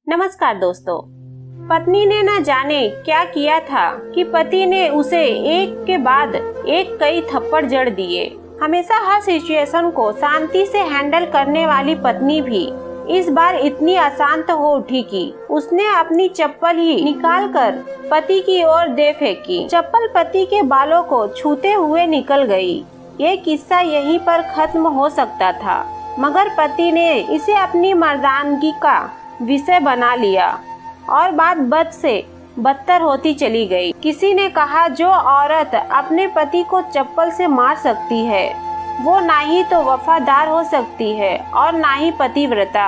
नमस्कार दोस्तों। पत्नी ने न जाने क्या किया था कि पति ने उसे एक के बाद एक कई थप्पड़ जड़ दिए। हमेशा हर सिचुएशन को शांति से हैंडल करने वाली पत्नी भी इस बार इतनी अशांत हो उठी कि उसने अपनी चप्पल ही निकालकर पति की ओर दे फेंकी। चप्पल पति के बालों को छूते हुए निकल गई। ये किस्सा यहीं पर खत्म हो सकता था, मगर पति ने इसे अपनी मर्दानगी का विषय बना लिया और बात बद से बदतर होती चली गई। किसी ने कहा, जो औरत अपने पति को चप्पल से मार सकती है वो ना ही तो वफादार हो सकती है और ना ही पतिव्रता।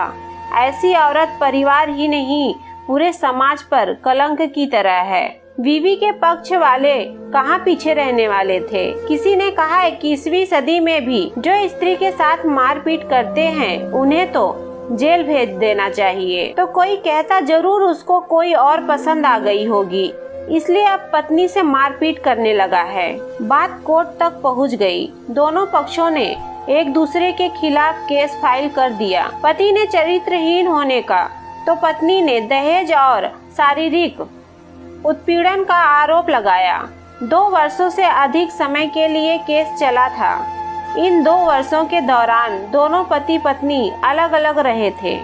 ऐसी औरत परिवार ही नहीं पूरे समाज पर कलंक की तरह है। बीवी के पक्ष वाले कहाँ पीछे रहने वाले थे। किसी ने कहा, 21वीं सदी में भी जो स्त्री के साथ मारपीट करते हैं उन्हें तो जेल भेज देना चाहिए। तो कोई कहता, जरूर उसको कोई और पसंद आ गई होगी इसलिए अब पत्नी से मारपीट करने लगा है। बात कोर्ट तक पहुंच गई। दोनों पक्षों ने एक दूसरे के खिलाफ केस फाइल कर दिया। पति ने चरित्रहीन होने का तो पत्नी ने दहेज और शारीरिक उत्पीड़न का आरोप लगाया। 2 वर्षों से अधिक समय के लिए केस चला था। इन 2 वर्षों के दौरान दोनों पति पत्नी अलग अलग रहे थे।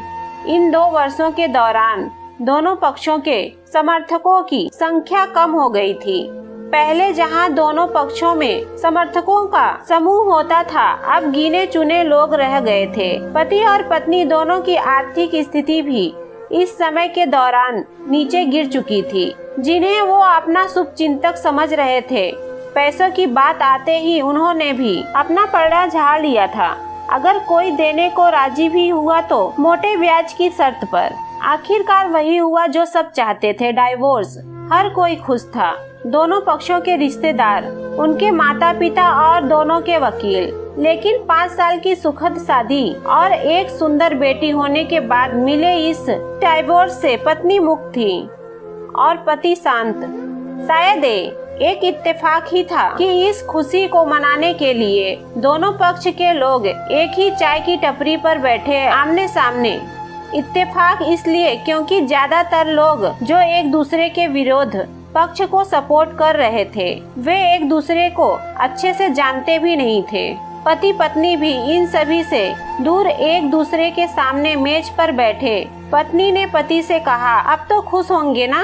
इन 2 वर्षों के दौरान दोनों पक्षों के समर्थकों की संख्या कम हो गई थी। पहले जहां दोनों पक्षों में समर्थकों का समूह होता था, अब गिने चुने लोग रह गए थे। पति और पत्नी दोनों की आर्थिक स्थिति भी इस समय के दौरान नीचे गिर चुकी थी, जिन्हें वो अपना शुभचिंतक समझ रहे थे। पैसों की बात आते ही उन्होंने भी अपना पर्दा झाड़ लिया था। अगर कोई देने को राजी भी हुआ तो मोटे ब्याज की शर्त पर। आखिरकार वही हुआ जो सब चाहते थे, डाइवोर्स। हर कोई खुश था। दोनों पक्षों के रिश्तेदार, उनके माता पिता और दोनों के वकील। लेकिन 5 साल की सुखद शादी और एक सुंदर बेटी होने के बाद मिले इस डाइवोर्स से पत्नी मुक्त थी और पति शांत। शायद एक इत्तेफाक ही था कि इस खुशी को मनाने के लिए दोनों पक्ष के लोग एक ही चाय की टपरी पर बैठे आमने सामने। इत्तेफाक इसलिए क्योंकि ज्यादातर लोग जो एक दूसरे के विरोध पक्ष को सपोर्ट कर रहे थे, वे एक दूसरे को अच्छे से जानते भी नहीं थे। पति पत्नी भी इन सभी से दूर एक दूसरे के सामने मेज पर बैठे। पत्नी ने पति से कहा, अब तो खुश होंगे ना,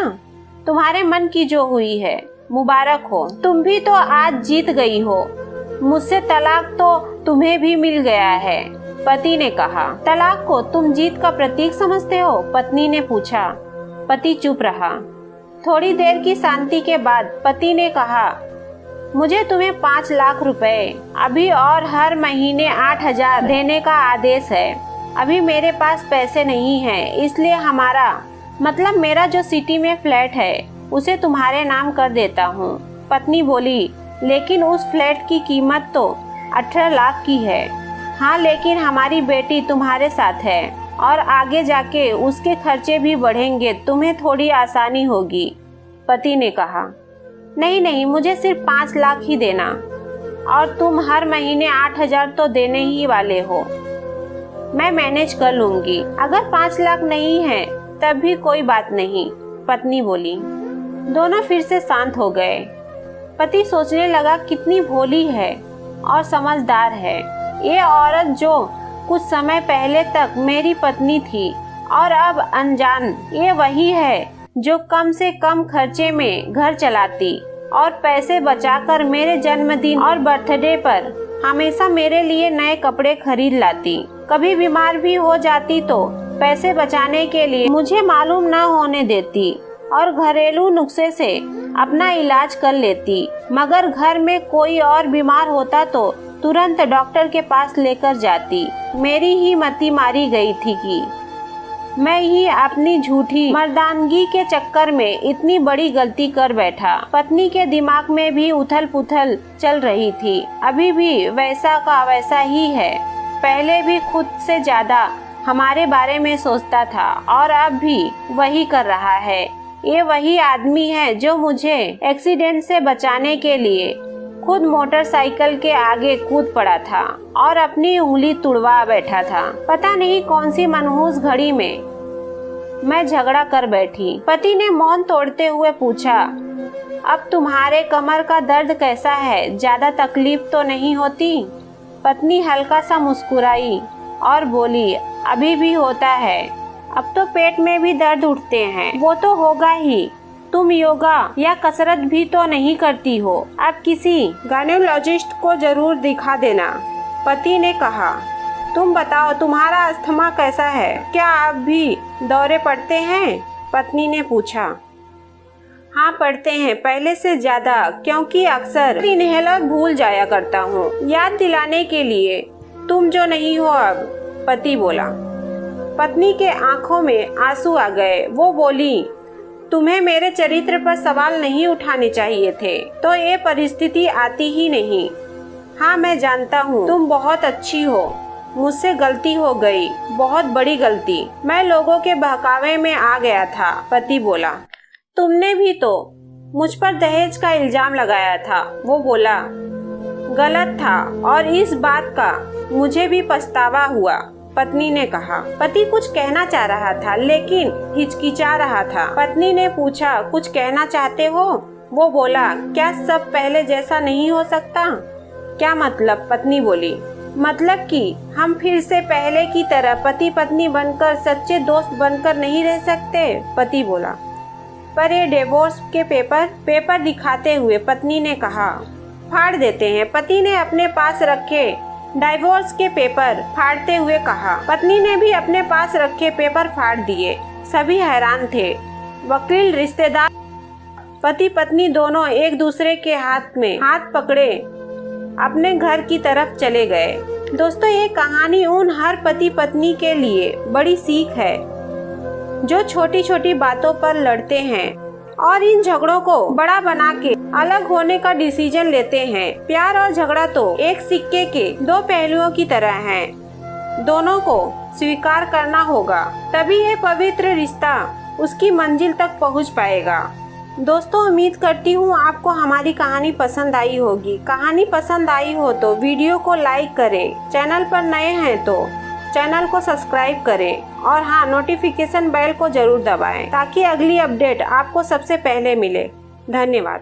तुम्हारे मन की जो हुई है मुबारक हो। तुम भी तो आज जीत गई हो। मुझसे तलाक तो तुम्हें भी मिल गया है। पति ने कहा, तलाक को तुम जीत का प्रतीक समझते हो? पत्नी ने पूछा। पति चुप रहा। थोड़ी देर की शांति के बाद पति ने कहा, मुझे तुम्हें 5 लाख रुपए अभी और हर महीने 8,000 देने का आदेश है। अभी मेरे पास पैसे नहीं है, इसलिए मेरा जो सिटी में फ्लैट है उसे तुम्हारे नाम कर देता हूँ। पत्नी बोली, लेकिन उस फ्लैट की कीमत तो 18 लाख की है। हाँ, लेकिन हमारी बेटी तुम्हारे साथ है और आगे जाके उसके खर्चे भी बढ़ेंगे, तुम्हें थोड़ी आसानी होगी। पति ने कहा, नहीं, मुझे सिर्फ 5 लाख ही देना और तुम हर महीने 8,000 तो देने ही वाले हो। मैं मैनेज कर लूंगी। अगर 5 लाख नहीं है तब भी कोई बात नहीं, पत्नी बोली। दोनों फिर से शांत हो गए। पति सोचने लगा, कितनी भोली है और समझदार है ये औरत, जो कुछ समय पहले तक मेरी पत्नी थी और अब अनजान। ये वही है जो कम से कम खर्चे में घर चलाती और पैसे बचाकर मेरे जन्मदिन और बर्थडे पर हमेशा मेरे लिए नए कपड़े खरीद लाती। कभी बीमार भी हो जाती तो पैसे बचाने के लिए मुझे मालूम न होने देती और घरेलू नुस्खे से अपना इलाज कर लेती। मगर घर में कोई और बीमार होता तो तुरंत डॉक्टर के पास लेकर जाती। मेरी ही मति मारी गई थी कि मैं ही अपनी झूठी मर्दानगी के चक्कर में इतनी बड़ी गलती कर बैठा। पत्नी के दिमाग में भी उथल पुथल चल रही थी। अभी भी वैसा का वैसा ही है। पहले भी खुद से ज्यादा हमारे बारे में सोचता था और अब भी वही कर रहा है। ये वही आदमी है जो मुझे एक्सीडेंट से बचाने के लिए खुद मोटरसाइकिल के आगे कूद पड़ा था और अपनी उंगली तुड़वा बैठा था। पता नहीं कौन सी मनहूस घड़ी में मैं झगड़ा कर बैठी। पति ने मौन तोड़ते हुए पूछा, अब तुम्हारे कमर का दर्द कैसा है? ज्यादा तकलीफ तो नहीं होती? पत्नी हल्का सा मुस्कुराई और बोली, अभी भी होता है, अब तो पेट में भी दर्द उठते हैं। वो तो होगा ही, तुम योगा या कसरत भी तो नहीं करती हो। अब किसी गायनेकोलॉजिस्ट को जरूर दिखा देना। पति ने कहा, तुम बताओ तुम्हारा अस्थमा कैसा है? क्या आप भी दौरे पड़ते हैं? पत्नी ने पूछा। हाँ पड़ते हैं, पहले से ज्यादा, क्योंकि अक्सर इनहेलर भूल जाया करता हूँ याद दिलाने के लिए। तुम जो नहीं हो अब, पति बोला। पत्नी के आंखों में आंसू आ गए। वो बोली, तुम्हें मेरे चरित्र पर सवाल नहीं उठाने चाहिए थे, तो ये परिस्थिति आती ही नहीं। हाँ मैं जानता हूँ तुम बहुत अच्छी हो, मुझसे गलती हो गई, बहुत बड़ी गलती। मैं लोगों के बहकावे में आ गया था, पति बोला। तुमने भी तो मुझ पर दहेज का इल्जाम लगाया था, वो बोला। गलत था और इस बात का मुझे भी पछतावा हुआ, पत्नी ने कहा। पति कुछ कहना चाह रहा था लेकिन हिचकिचा रहा था। पत्नी ने पूछा, कुछ कहना चाहते हो? वो बोला, क्या सब पहले जैसा नहीं हो सकता? क्या मतलब? पत्नी बोली, मतलब कि हम फिर से पहले की तरह पति पत्नी बनकर सच्चे दोस्त बनकर नहीं रह सकते, पति बोला। पर ये डिवोर्स के पेपर दिखाते हुए पत्नी ने कहा, फाड़ देते हैं। पति ने अपने पास रखे डाइवोर्स के पेपर फाड़ते हुए कहा। पत्नी ने भी अपने पास रखे पेपर फाड़ दिए। सभी हैरान थे। वकील, रिश्तेदार, पति पत्नी दोनों एक दूसरे के हाथ में हाथ पकड़े अपने घर की तरफ चले गए। दोस्तों, ये कहानी उन हर पति पत्नी के लिए बड़ी सीख है जो छोटी छोटी बातों पर लड़ते हैं और इन झगड़ों को बड़ा बना के अलग होने का डिसीजन लेते हैं। प्यार और झगड़ा तो एक सिक्के के दो पहलुओं की तरह हैं। दोनों को स्वीकार करना होगा, तभी ये पवित्र रिश्ता उसकी मंजिल तक पहुंच पाएगा। दोस्तों, उम्मीद करती हूँ आपको हमारी कहानी पसंद आई होगी। कहानी पसंद आई हो तो वीडियो को लाइक करें, चैनल पर नए हैं तो चैनल को सब्सक्राइब करें और हाँ, नोटिफिकेशन बेल को जरूर दबाएं ताकि अगली अपडेट आपको सबसे पहले मिले। धन्यवाद।